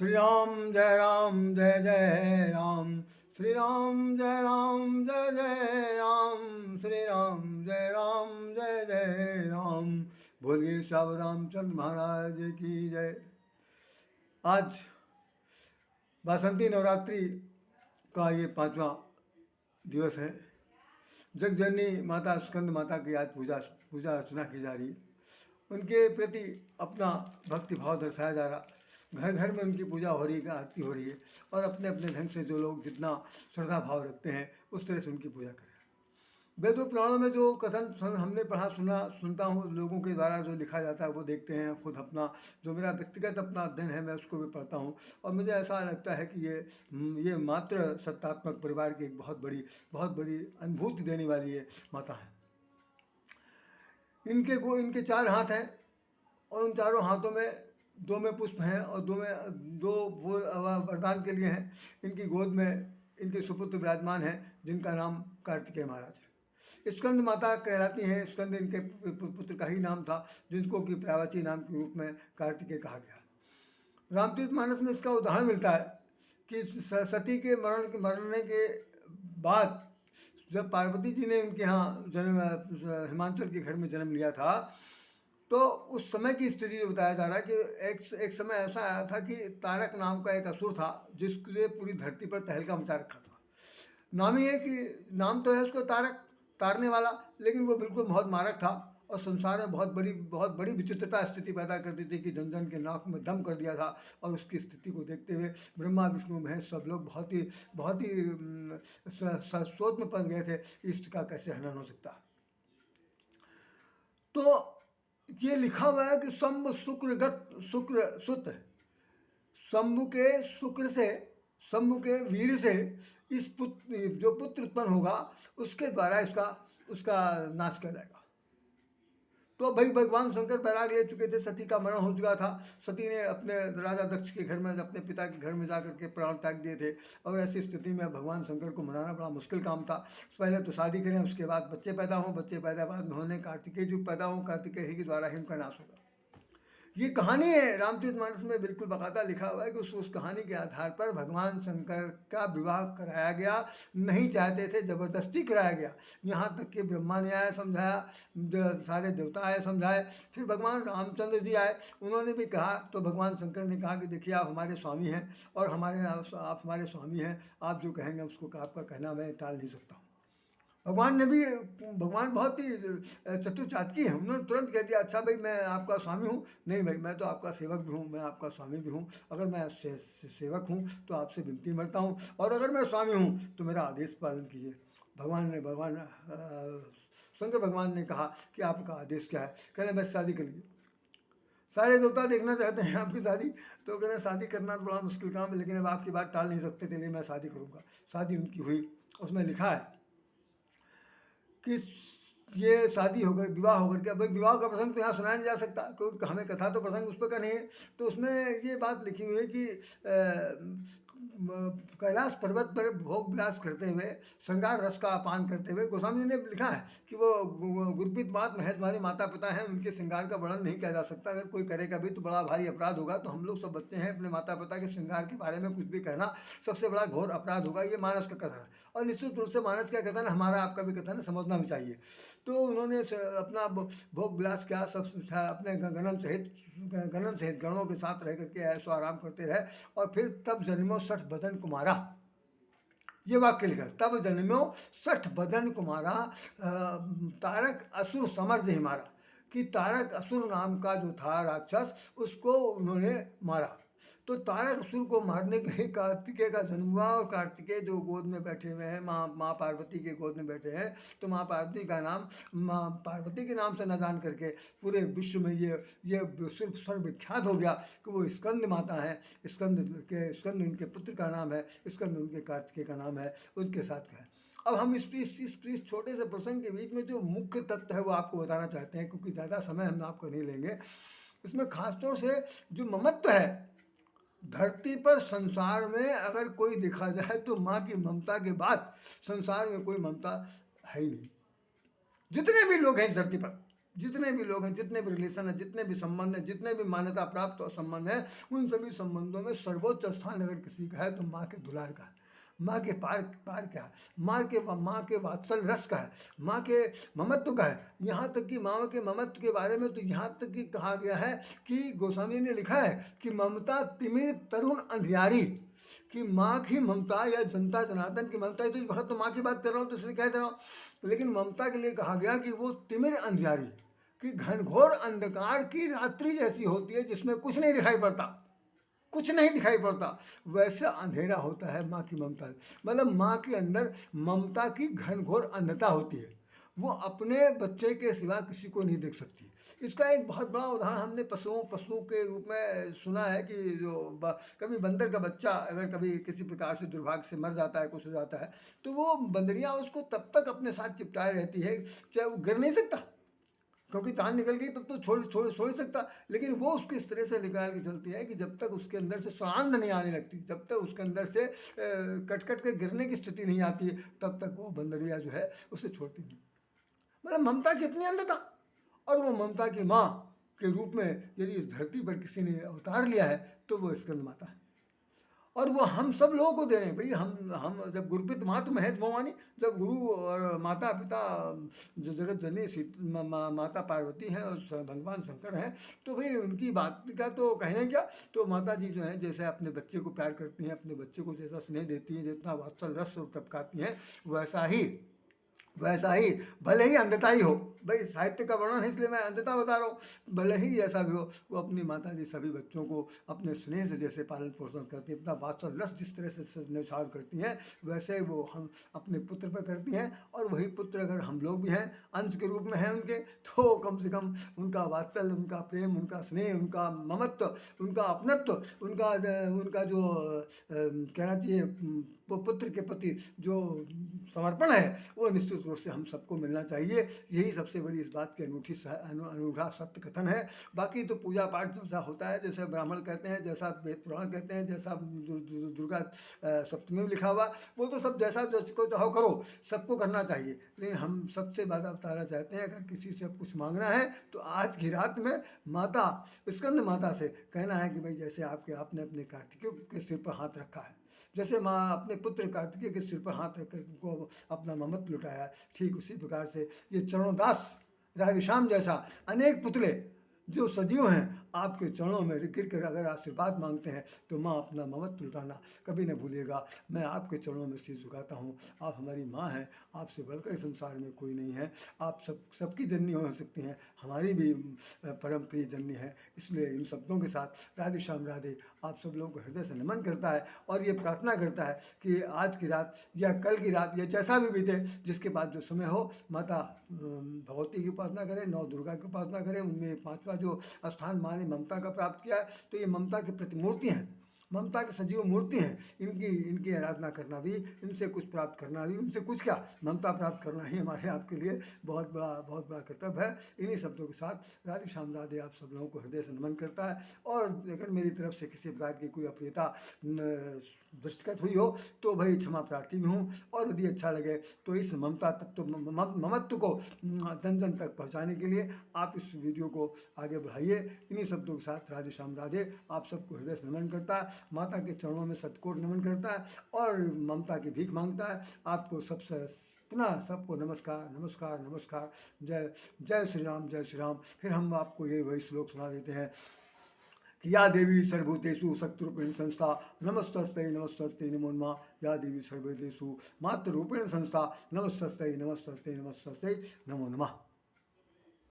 जय राम जय जय राम, श्री राम जय राम जय जय राम, श्री राम जय राम जय जय राम। बोलिए सब रामचंद्र महाराज की जय। आज वासंती नवरात्रि का ये 5वां दिवस है। जगजननी माता स्कंद माता की आज पूजा अर्चना की जा रही है। उनके प्रति अपना भक्ति भाव दर्शाया जा रहा। घर घर में उनकी पूजा हो रही है, आरती हो रही है, और अपने अपने ढंग से जो लोग जितना श्रद्धा भाव रखते हैं उस तरह से उनकी पूजा करें। वेदों पुराणों में जो कथन हमने पढ़ा सुनता हूँ, लोगों के द्वारा जो लिखा जाता है वो देखते हैं। खुद अपना जो मेरा व्यक्तिगत अपना अध्ययन है मैं उसको भी पढ़ता हूँ, और मुझे ऐसा लगता है कि ये मात्र सत्तात्मक परिवार की एक बहुत बड़ी अनुभूति देने वाली ये माता है। इनके 4 हाथ हैं, और उन चारों हाथों में 2 में पुष्प हैं और 2 वो वरदान के लिए हैं। इनकी गोद में इनके सुपुत्र विराजमान हैं जिनका नाम कार्तिकेय महाराज है। स्कंद माता कहलाती हैं। स्कंद इनके पुत्र का ही नाम था, जिनको कि प्रावची नाम के रूप में कार्तिकेय कहा गया। रामचरितमानस में इसका उदाहरण मिलता है कि सती के मरने के बाद जब पार्वती जी ने उनके यहाँ जन्म हिमांचल के घर में जन्म लिया था, तो उस समय की स्थिति जो बताया जा रहा है कि एक समय ऐसा आया था कि तारक नाम का एक असुर था जिसने पूरी धरती पर तहलका मचा रखा था। नाम ही है कि नाम तो है उसको तारक, तारने वाला, लेकिन वो बिल्कुल बहुत मारक था और संसार में बहुत बड़ी विचित्रता स्थिति पैदा करती थी कि जन जन के नाक में दम कर दिया था। और उसकी स्थिति को देखते हुए ब्रह्मा विष्णु महेश सब लोग बहुत ही सोच में पड़ गए थे, इसका कैसे हनन हो सकता। तो ये लिखा हुआ है कि शंभु शुक्र सुत, शंभु के शुक्र से, शंभु के वीर से इस जो पुत्र उत्पन्न होगा उसके द्वारा उसका नाश किया जाएगा। तो भाई भगवान शंकर बैराग ले चुके थे, सती का मरण हो चुका था। सती ने अपने राजा दक्ष के घर में, अपने पिता के घर में जाकर के प्राण त्याग दिए थे, और ऐसी स्थिति में भगवान शंकर को मनाना बड़ा मुश्किल काम था। पहले तो शादी करें, उसके बाद बच्चे पैदा हों, बच्चे पैदा बाद में होने कार्तिकेय जो पैदा हों, कार्तिकेय ही के द्वारा ही उनका नाश होगा। ये कहानी है रामचरितमानस में बिल्कुल बाकायदा लिखा हुआ है कि उस कहानी के आधार पर भगवान शंकर का विवाह कराया गया। नहीं चाहते थे, ज़बरदस्ती कराया गया। यहाँ तक कि ब्रह्मा ने आया समझाया, सारे देवता आए समझाए, फिर भगवान रामचंद्र जी आए, उन्होंने भी कहा। तो भगवान शंकर ने कहा कि देखिए आप हमारे स्वामी हैं, और आप हमारे स्वामी हैं, आप जो कहेंगे उसको आपका कहना मैं टाल नहीं सकता हूँ। भगवान बहुत ही चतुर्चातकी है। उन्होंने तुरंत कह दिया, अच्छा भाई मैं आपका स्वामी हूँ। नहीं भाई, मैं तो आपका सेवक भी हूँ, मैं आपका स्वामी भी हूँ। अगर मैं सेवक हूँ तो आपसे विनती करता हूँ, और अगर मैं स्वामी हूँ तो मेरा आदेश पालन कीजिए। शंकर भगवान ने कहा कि आपका आदेश क्या है? कह रहे बस शादी कर लीजिए। सारे देवता देखना चाहते हैं आपकी शादी, तो कह रहे शादी करना तो बड़ा मुश्किल काम है, लेकिन अब आपकी बात टाल नहीं सकते, चलिए मैं शादी करूँगा। शादी उनकी हुई। उसमें लिखा है कि ये शादी होकर विवाह होकर के, भाई विवाह का प्रसंग तो यहाँ सुनाया नहीं जा सकता क्योंकि हमें कथा तो प्रसंग उस पर का नहीं है। तो उसमें ये बात लिखी हुई है कि कैलाश पर्वत पर भोग विलास करते हुए, श्रृंगार रस का अपान करते हुए, गोस्वामी जी ने लिखा है कि वो गुरप्रीत मात महेश हमारे माता पिता हैं, उनके श्रृंगार का वर्णन नहीं किया जा सकता। अगर कोई करेगा भी तो बड़ा भारी अपराध होगा। तो हम लोग सब बच्चे हैं, अपने माता पिता के श्रृंगार के बारे में कुछ भी कहना सबसे बड़ा घोर अपराध होगा। ये मानस का कथन है, और निश्चित रूप से मानस का कथन हमारा आपका भी कथन है, समझना भी चाहिए। तो उन्होंने अपना भोग विलास किया, सब अपने गणन सहित गणों के साथ रह करके ऐसो आराम करते रहे। और फिर तब जन्मो 60 बदन कुमारा, ये वाक्य लिखा, तब जन्मो 60 बदन कुमारा, तारक असुर समर्थ ही मारा। कि तारक असुर नाम का जो था राक्षस, उसको उन्होंने मारा। तो तारक असुर को मारने के लिए कार्तिकेय का जन्म हुआ, और कार्तिकेय जो गोद में बैठे हुए हैं, माँ पार्वती के गोद में बैठे हैं। तो माँ पार्वती का नाम, माँ पार्वती के नाम से न जान करके पूरे विश्व में ये सर्वविख्यात हो गया कि वो स्कंद माता है। स्कंद उनके पुत्र का नाम है, स्कंद उनके कार्तिकेय का नाम है, उनके साथ है। अब हम इस छोटे से प्रसंग के बीच में जो मुख्य तत्व है वो आपको बताना चाहते हैं, क्योंकि ज़्यादा समय हम आपको नहीं लेंगे। इसमें खासतौर से जो ममत्व है धरती पर, संसार में अगर कोई देखा जाए तो माँ की ममता के बाद संसार में कोई ममता है ही नहीं। जितने भी लोग हैं इस धरती पर, जितने भी लोग हैं, जितने भी रिलेशन हैं, जितने भी संबंध हैं, जितने भी मान्यता प्राप्त संबंध हैं, उन सभी संबंधों में सर्वोच्च स्थान अगर किसी का है तो माँ के दुलार का है, माँ के पार पार क्या है, माँ के वात्सल रस का है, माँ के ममत्व का है। यहाँ तक कि माँ के ममत्व के बारे में तो यहाँ तक कि कहा गया है कि गोस्वामी ने लिखा है कि ममता तिमिर तरुण अंधियारी, कि माँ की ममता या जनता जनार्दन की ममता, तो इस वक्त तो माँ की बात कर रहा हूँ तो इसलिए कह दे रहा हूँ, लेकिन ममता के लिए कहा गया कि वो तिमिर अंधियारी, कि घनघोर अंधकार की रात्रि जैसी होती है जिसमें कुछ नहीं दिखाई पड़ता, कुछ नहीं दिखाई पड़ता, वैसा अंधेरा होता है माँ की ममता। मतलब माँ के अंदर ममता की घनघोर अंधता होती है, वो अपने बच्चे के सिवा किसी को नहीं देख सकती। इसका एक बहुत बड़ा उदाहरण हमने पशु के रूप में सुना है कि कभी बंदर का बच्चा अगर कभी किसी प्रकार से दुर्भाग्य से मर जाता है, कुछ हो जाता है, तो वो बंदरियाँ उसको तब तक अपने साथ चिपटाए रहती है चाहे वो गिर नहीं सकता, क्योंकि चांद निकल गई तब तो छोड़ सकता, लेकिन वो उसको इस तरह से निकाल के चलती है कि जब तक उसके अंदर से स्वांद नहीं आने लगती, जब तक उसके अंदर से कट के गिरने की स्थिति नहीं आती, तब तक वो बंदरिया जो है उसे छोड़ती नहीं। मतलब ममता की इतनी अंधता, और वो ममता की माँ के रूप में यदि इस धरती पर किसी ने अवतार लिया है तो वो स्कंद माता है, और वो हम सब लोगों को दे रहे हैं भाई। हम जब गुरुपित मातु महेश भवानी, जब गुरु और माता पिता जो जगत जननी माता पार्वती हैं और भगवान शंकर हैं, तो भाई उनकी बात का तो कहने क्या। तो माता जी जो हैं जैसे अपने बच्चे को प्यार करती हैं, अपने बच्चे को जैसा स्नेह देती हैं, जितना वात्सल रस टपकाती हैं, वैसा ही भले ही अंधता ही हो, भाई साहित्य का वर्णन है इसलिए मैं अंधता बता रहा हूँ, भले ही ऐसा भी हो, वो अपनी माता जी सभी बच्चों को अपने स्नेह से जैसे पालन पोषण करती हैं, अपना वात्सल रस जिस तरह से न्यौछावर करती हैं, वैसे वो हम अपने पुत्र पर करती हैं। और वही पुत्र अगर हम लोग भी हैं, अंश के रूप में हैं उनके, तो कम से कम उनका वात्सल, उनका प्रेम, उनका स्नेह, उनका ममत्व, उनका अपनत्व, उनका जो कहना चाहिए पुत्र के प्रति जो समर्पण है, वो निश्चित रूप से हम सबको मिलना चाहिए। यही सबसे बड़ी इस बात की अनूठा सत्य कथन है। बाकी तो पूजा पाठ जैसा होता है, जैसे ब्राह्मण कहते हैं, जैसा वेद पुराण कहते हैं, जैसा दुर्गा सप्तमी में लिखा हुआ, वो तो सब जैसा जिसको चाहो करो, सबको करना चाहिए। लेकिन हम सबसे ज़्यादा बताना चाहते हैं, अगर किसी से कुछ मांगना है तो आज की रात में माता स्कंद माता से कहना है कि भाई जैसे आपने अपने कार्तिकेय के सिर पर हाथ रखा है, जैसे माँ अपने पुत्र कार्तिकेय के सिर पर हाथ रखकर उनको अपना ममत्व लुटाया, ठीक उसी प्रकार से ये चरणोदास राधेश्याम जैसा अनेक पुतले जो सजीव हैं आपके चरणों में गिर कर अगर आशीर्वाद मांगते हैं, तो माँ अपना ममत्व लुटाना कभी न भूलिएगा। मैं आपके चरणों में सिर झुकाता हूँ, आप हमारी माँ हैं, आपसे बढ़कर संसार में कोई नहीं है। आप सबकी जननी हो सकती हैं, हमारी भी परम प्रिय जननी है। इसलिए इन शब्दों के साथ राधे श्याम राधे आप सब लोगों को हृदय से नमन करता है, और ये प्रार्थना करता है कि आज की रात या कल की रात या जैसा भी बीते, जिसके बाद जो समय हो, माता भगवती की उपासना करें, नौ दुर्गा की उपासना करें। उनमें पांचवा जो स्थान माँ ने ममता का प्राप्त किया है, तो ये ममता की प्रतिमूर्ति हैं, ममता की सजीव मूर्ति हैं। इनकी आराधना करना भी, इनसे कुछ प्राप्त करना भी, उनसे कुछ क्या, ममता प्राप्त करना ही हमारे आपके लिए बहुत बड़ा कर्तव्य है। इन्हीं शब्दों के साथ राधे श्याम राधे आप सब लोगों को हृदय से नमन करता है। और अगर मेरी तरफ से किसी प्रकार की कोई अप्रियता दृष्टिगत हुई हो तो भाई क्षमा प्रार्थी भी हूँ। और यदि अच्छा लगे तो इस ममता तत्व ममत्व को जन जन तक पहुँचाने के लिए आप इस वीडियो को आगे बढ़ाइए। इन्हीं शब्दों के साथ राधे श्याम राधे आप सबको हृदय से नमन करता है, माता के चरणों में सतकोट नमन करता है और ममता की भीख मांगता है। आपको सबको नमस्कार नमस्कार नमस्कार। जय श्री राम, जय श्री राम। फिर हम आपको वही श्लोक सुना देते हैं कि या देवी सर्वभूतेषु शक्तिरूपेण संस्था नमस्तस्यै नमस्तस्यै नमो नमः। या देवी सर्वभूतेषु मातृरूपेण संस्था नमस्तस्यै नमस्तस्यै नमस्तस्यै नमो नमः।